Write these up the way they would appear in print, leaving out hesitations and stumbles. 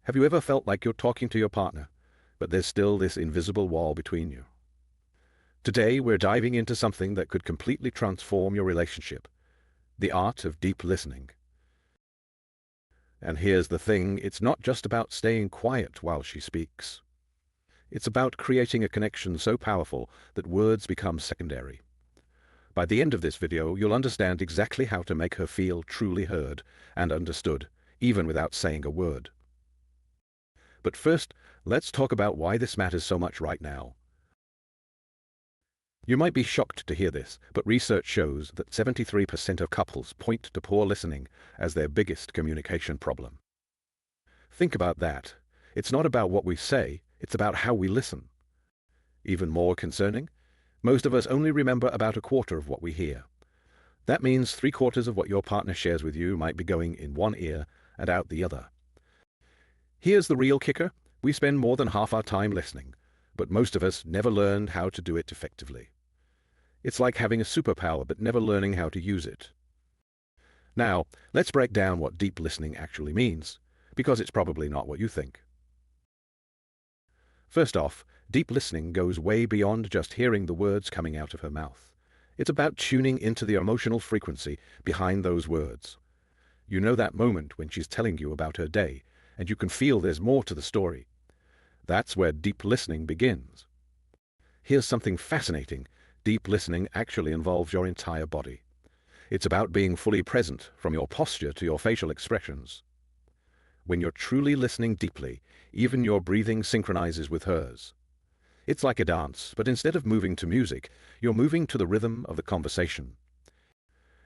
Have you ever felt like you're talking to your partner, but there's still this invisible wall between you? Today, we're diving into something that could completely transform your relationship: the art of deep listening. And here's the thing, it's not just about staying quiet while she speaks. It's about creating a connection so powerful that words become secondary. By the end of this video, you'll understand exactly how to make her feel truly heard and understood, even without saying a word. But first, let's talk about why this matters so much right now. You might be shocked to hear this, but research shows that 73% of couples point to poor listening as their biggest communication problem. Think about that. It's not about what we say, it's about how we listen. Even more concerning, most of us only remember about a quarter of what we hear. That means 3/4 of what your partner shares with you might be going in one ear and out the other. Here's the real kicker: we spend more than half our time listening, but most of us never learned how to do it effectively. It's like having a superpower but never learning how to use it. Now, let's break down what deep listening actually means, because it's probably not what you think. First off, deep listening goes way beyond just hearing the words coming out of her mouth. It's about tuning into the emotional frequency behind those words. You know that moment when she's telling you about her day, and you can feel there's more to the story. That's where deep listening begins. Here's something fascinating: deep listening actually involves your entire body. It's about being fully present, from your posture to your facial expressions. When you're truly listening deeply, even your breathing synchronizes with hers. It's like a dance, but instead of moving to music, you're moving to the rhythm of the conversation.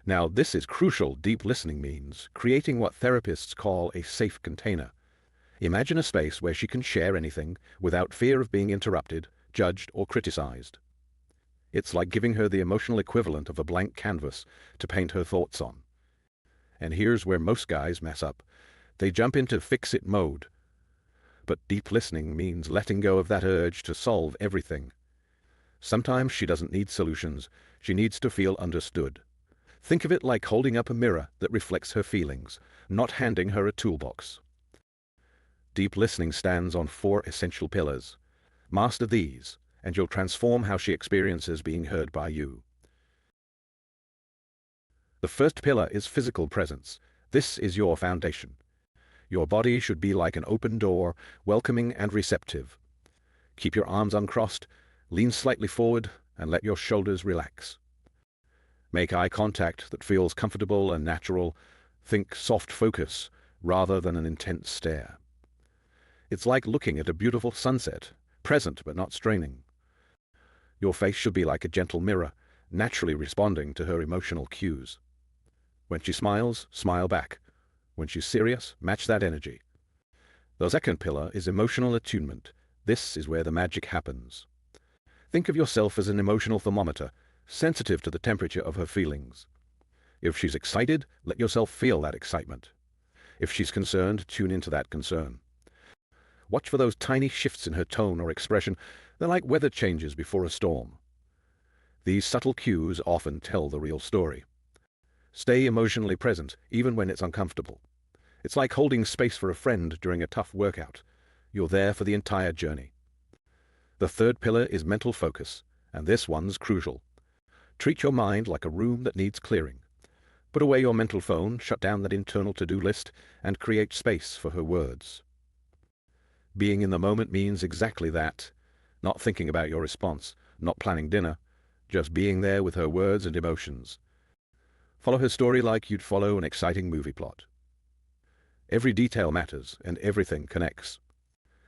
Now, this is crucial. Deep listening means creating what therapists call a safe container. Imagine a space where she can share anything without fear of being interrupted, judged, or criticized. It's like giving her the emotional equivalent of a blank canvas to paint her thoughts on. And here's where most guys mess up. They jump into fix-it mode. But deep listening means letting go of that urge to solve everything. Sometimes she doesn't need solutions, she needs to feel understood. Think of it like holding up a mirror that reflects her feelings, not handing her a toolbox. Deep listening stands on 4 essential pillars. Master these, and you'll transform how she experiences being heard by you. The first pillar is physical presence. This is your foundation. Your body should be like an open door, welcoming and receptive. Keep your arms uncrossed, lean slightly forward, and let your shoulders relax. Make eye contact that feels comfortable and natural. Think soft focus rather than an intense stare. It's like looking at a beautiful sunset, present but not straining. Your face should be like a gentle mirror, naturally responding to her emotional cues. When she smiles, smile back. When she's serious, match that energy. The second pillar is emotional attunement. This is where the magic happens. Think of yourself as an emotional thermometer, sensitive to the temperature of her feelings. If she's excited, let yourself feel that excitement. If she's concerned, tune into that concern. Watch for those tiny shifts in her tone or expression. They're like weather changes before a storm. These subtle cues often tell the real story. Stay emotionally present, even when it's uncomfortable. It's like holding space for a friend during a tough workout. You're there for the entire journey. The third pillar is mental focus, and this one's crucial. Treat your mind like a room that needs clearing. Put away your mental phone, shut down that internal to-do list, and create space for her words. Being in the moment means exactly that. Not thinking about your response, not planning dinner, just being there with her words and emotions. Follow her story like you'd follow an exciting movie plot. Every detail matters, and everything connects.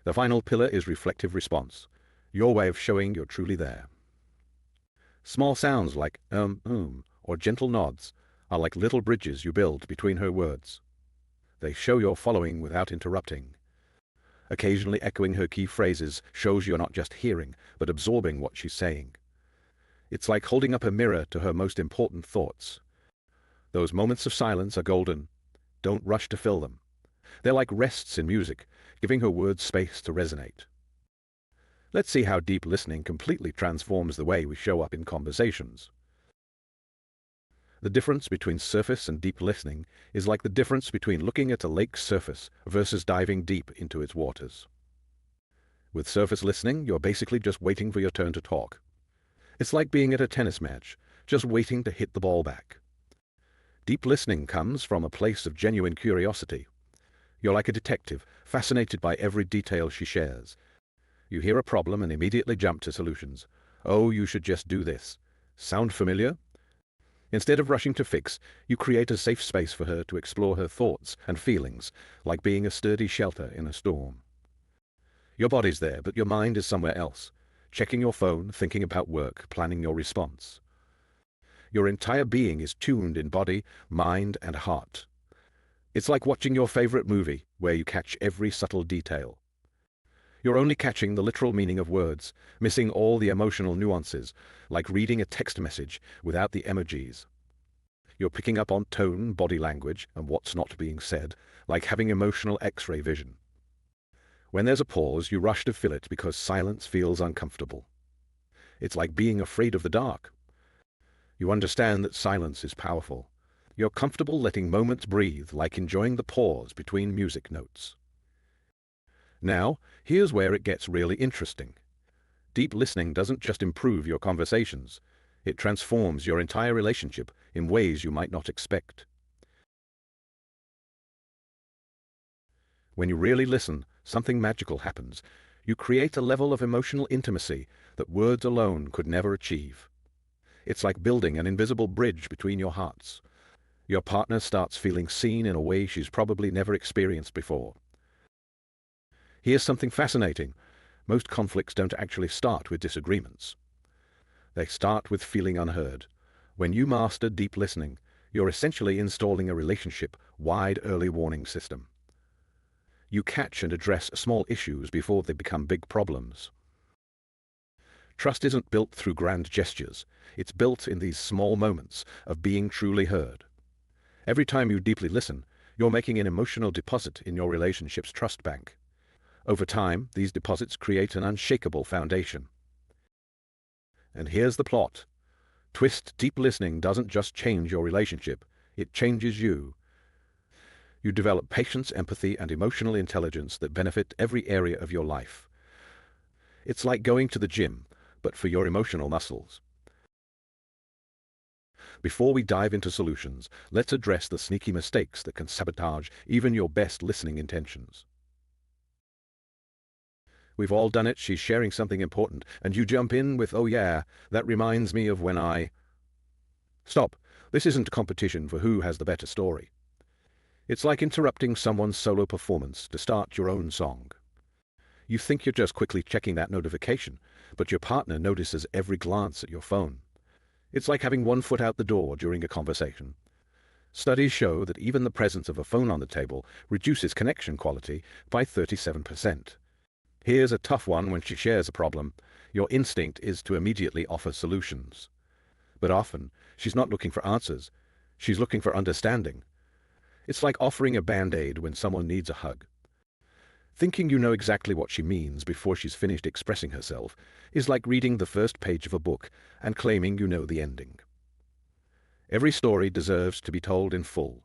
The final pillar is reflective response, your way of showing you're truly there. Small sounds like or gentle nods are like little bridges you build between her words. They show you're following without interrupting. Occasionally echoing her key phrases shows you're not just hearing, but absorbing what she's saying. It's like holding up a mirror to her most important thoughts. Those moments of silence are golden. Don't rush to fill them. They're like rests in music, giving her words space to resonate. Let's see how deep listening completely transforms the way we show up in conversations. The difference between surface and deep listening is like the difference between looking at a lake's surface versus diving deep into its waters. With surface listening, you're basically just waiting for your turn to talk. It's like being at a tennis match, just waiting to hit the ball back. Deep listening comes from a place of genuine curiosity. You're like a detective, fascinated by every detail she shares. You hear a problem and immediately jump to solutions. Oh, you should just do this. Sound familiar? Instead of rushing to fix, you create a safe space for her to explore her thoughts and feelings, like being a sturdy shelter in a storm. Your body's there, but your mind is somewhere else, checking your phone, thinking about work, planning your response. Your entire being is tuned in body, mind, and heart. It's like watching your favorite movie, where you catch every subtle detail. You're only catching the literal meaning of words, missing all the emotional nuances, like reading a text message without the emojis. You're picking up on tone, body language, and what's not being said, like having emotional X-ray vision. When there's a pause, you rush to fill it because silence feels uncomfortable. It's like being afraid of the dark. You understand that silence is powerful. You're comfortable letting moments breathe, like enjoying the pause between music notes. Now, here's where it gets really interesting. Deep listening doesn't just improve your conversations. It transforms your entire relationship in ways you might not expect. When you really listen, something magical happens. You create a level of emotional intimacy that words alone could never achieve. It's like building an invisible bridge between your hearts. Your partner starts feeling seen in a way she's probably never experienced before. Here's something fascinating. Most conflicts don't actually start with disagreements. They start with feeling unheard. When you master deep listening, you're essentially installing a relationship-wide early warning system. You catch and address small issues before they become big problems. Trust isn't built through grand gestures. It's built in these small moments of being truly heard. Every time you deeply listen, you're making an emotional deposit in your relationship's trust bank. Over time, these deposits create an unshakable foundation. And here's the plot. Twist: deep listening doesn't just change your relationship, it changes you. You develop patience, empathy, and emotional intelligence that benefit every area of your life. It's like going to the gym, but for your emotional muscles. Before we dive into solutions, let's address the sneaky mistakes that can sabotage even your best listening intentions. We've all done it. She's sharing something important, and you jump in with, "Oh yeah, that reminds me of when I..." Stop. This isn't a competition for who has the better story. It's like interrupting someone's solo performance to start your own song. You think you're just quickly checking that notification, but your partner notices every glance at your phone. It's like having one foot out the door during a conversation. Studies show that even the presence of a phone on the table reduces connection quality by 37%. Here's a tough one. When she shares a problem, your instinct is to immediately offer solutions. But often, she's not looking for answers. She's looking for understanding. It's like offering a band-aid when someone needs a hug. Thinking you know exactly what she means before she's finished expressing herself is like reading the first page of a book and claiming you know the ending. Every story deserves to be told in full.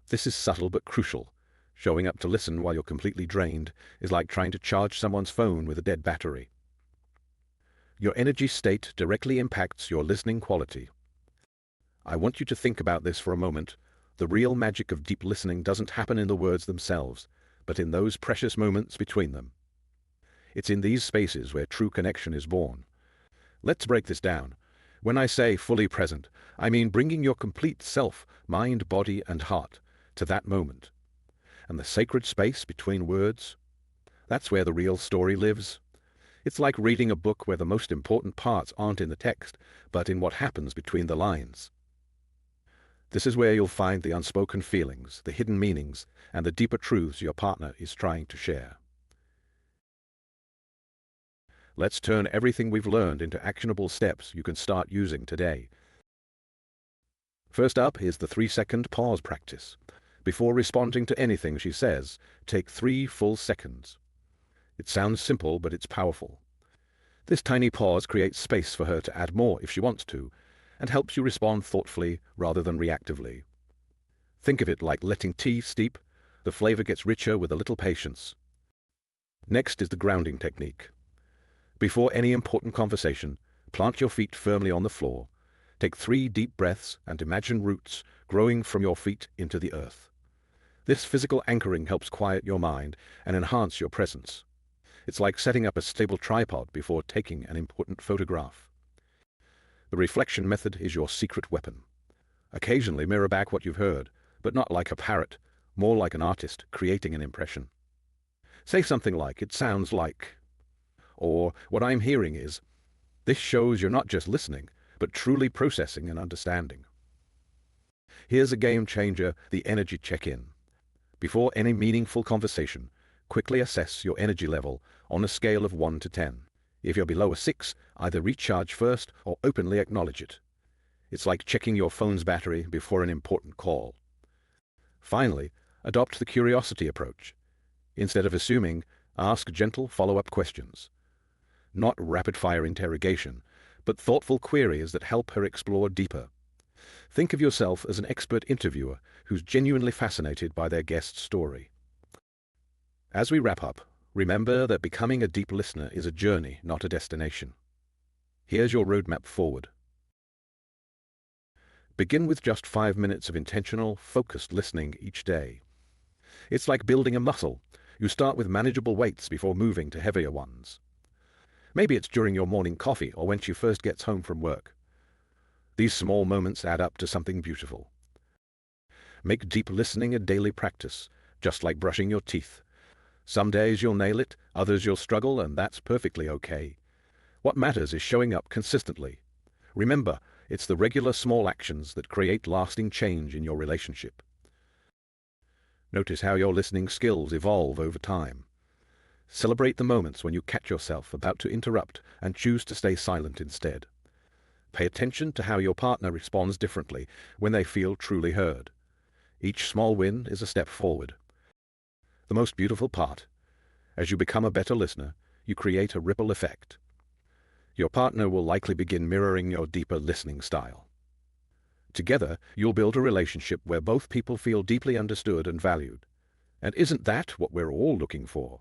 This is subtle but crucial. Showing up to listen while you're completely drained is like trying to charge someone's phone with a dead battery. Your energy state directly impacts your listening quality. I want you to think about this for a moment. The real magic of deep listening doesn't happen in the words themselves, but in those precious moments between them. It's in these spaces where true connection is born. Let's break this down. When I say fully present, I mean bringing your complete self, mind, body, and heart to that moment. And the sacred space between words, that's where the real story lives. It's like reading a book where the most important parts aren't in the text, but in what happens between the lines. This is where you'll find the unspoken feelings, the hidden meanings, and the deeper truths your partner is trying to share. Let's turn everything we've learned into actionable steps you can start using today. First up is the 3-second pause practice. Before responding to anything she says, take 3 full seconds. It sounds simple, but it's powerful. This tiny pause creates space for her to add more if she wants to, and helps you respond thoughtfully rather than reactively. Think of it like letting tea steep. The flavor gets richer with a little patience. Next is the grounding technique. Before any important conversation, plant your feet firmly on the floor. Take 3 deep breaths and imagine roots growing from your feet into the earth. This physical anchoring helps quiet your mind and enhance your presence. It's like setting up a stable tripod before taking an important photograph. The reflection method is your secret weapon. Occasionally mirror back what you've heard, but not like a parrot, more like an artist creating an impression. Say something like, "It sounds like," or "What I'm hearing is." This shows you're not just listening, but truly processing and understanding. Here's a game changer, the energy check-in. Before any meaningful conversation, quickly assess your energy level on a scale of 1 to 10. If you're below a 6, either recharge first or openly acknowledge it. It's like checking your phone's battery before an important call. Finally, adopt the curiosity approach. Instead of assuming, ask gentle follow-up questions. Not rapid-fire interrogation, but thoughtful queries that help her explore deeper. Think of yourself as an expert interviewer who's genuinely fascinated by their guest's story. As we wrap up, remember that becoming a deep listener is a journey, not a destination. Here's your roadmap forward. Begin with just 5 minutes of intentional, focused listening each day. It's like building a muscle. You start with manageable weights before moving to heavier ones. Maybe it's during your morning coffee or when she first gets home from work. These small moments add up to something beautiful. Make deep listening a daily practice, just like brushing your teeth. Some days you'll nail it, others you'll struggle, and that's perfectly okay. What matters is showing up consistently. Remember, it's the regular small actions that create lasting change in your relationship. Notice how your listening skills evolve over time. Celebrate the moments when you catch yourself about to interrupt and choose to stay silent instead. Pay attention to how your partner responds differently when they feel truly heard. Each small win is a step forward. The most beautiful part, as you become a better listener, you create a ripple effect. Your partner will likely begin mirroring your deeper listening style. Together, you'll build a relationship where both people feel deeply understood and valued. And isn't that what we're all looking for?